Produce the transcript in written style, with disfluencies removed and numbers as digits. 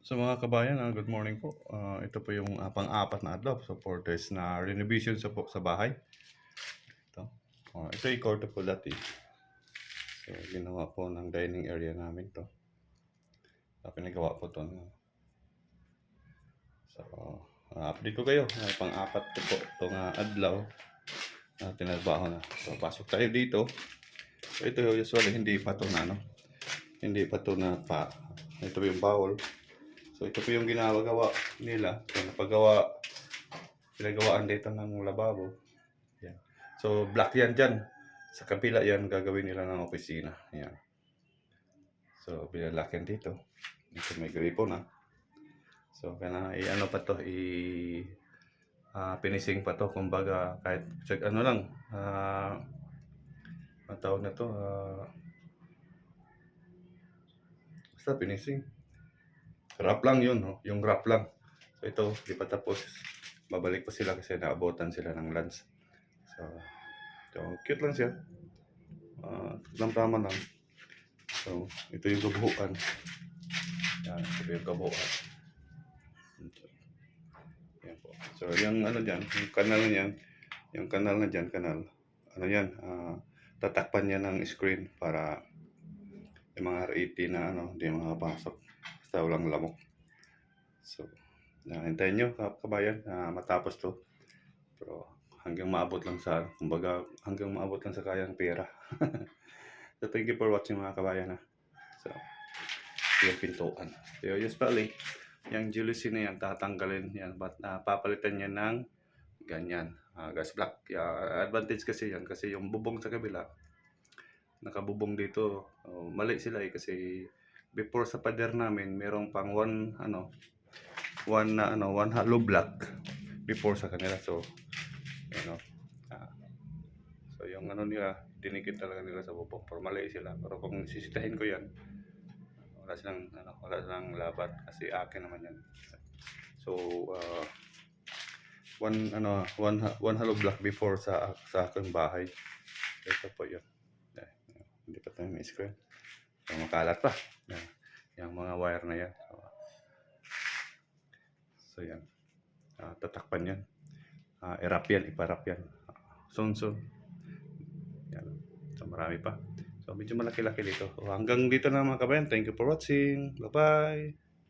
So mga kabayan, good morning po. Ito po yung pang-apat na adlaw so for this na renovation sa bahay. Ito. Ito yung kwarto po dati. So ginawa po ng dining area namin to. Pinagawa po to. So update ko kayo. Pang-apat po itong adlaw na tinagbaho na. So pasok tayo dito. So ito usually hindi pa to na Hindi pa to na pa. Ito yung bawol. So ito po yung ginagawa nila. So pinagawaan dito ng lababo. Yan. So black yan dyan. Sa kabila yan gagawin nila ng opisina. Yan. So binalak yan dito. Ito may gripo na. So kaya i-ano pa to finishing pa to. Kumbaga kahit ano lang ang tawag na to basta finishing. Wrap lang yun, no? Yung wrap lang. So ito, di pa tapos. Babalik pa sila kasi naabotan sila ng lunch. So cute lang siya. Tama lang. So, ito yung kabuuan. Yan, ito yung kabuuan. Yan po. So, yung ano dyan, yung kanal na yan, yung kanal na dyan, ano yan, tatakpan niya ng screen para yung mga R80 na hindi makapasok. Basta walang lamok. So, hintayin nyo kabayan matapos to. Pero hanggang maabot lang hanggang maabot lang sa kayang pera. So, thank you for watching mga kabayan. So, yung pintuan. So, usually, yung jealousy na yan, tatanggalin yan. But papalitan niya ng ganyan. Gas black. Advantage kasi yan. Kasi yung bubong sa kabila, nakabubong dito. Mali sila kasi before sa pader namin, merong pang one hollow block before sa kanila. So, so yung nila, dinikit talaga nila sa bubong. For mali sila. Pero kung sisitahin ko yan, wala silang labat kasi akin naman yan. So one hollow block before sa aking bahay. Ito po yun. Hindi pa tayo may screen. So makalat pa. Yung mga wire na yan. So yan. Tatakpan yan. Iparap yan. Soon. Yan. So marami pa. So medyo malaki-laki dito. Hanggang dito na mga kabayan. Thank you for watching. Bye-bye.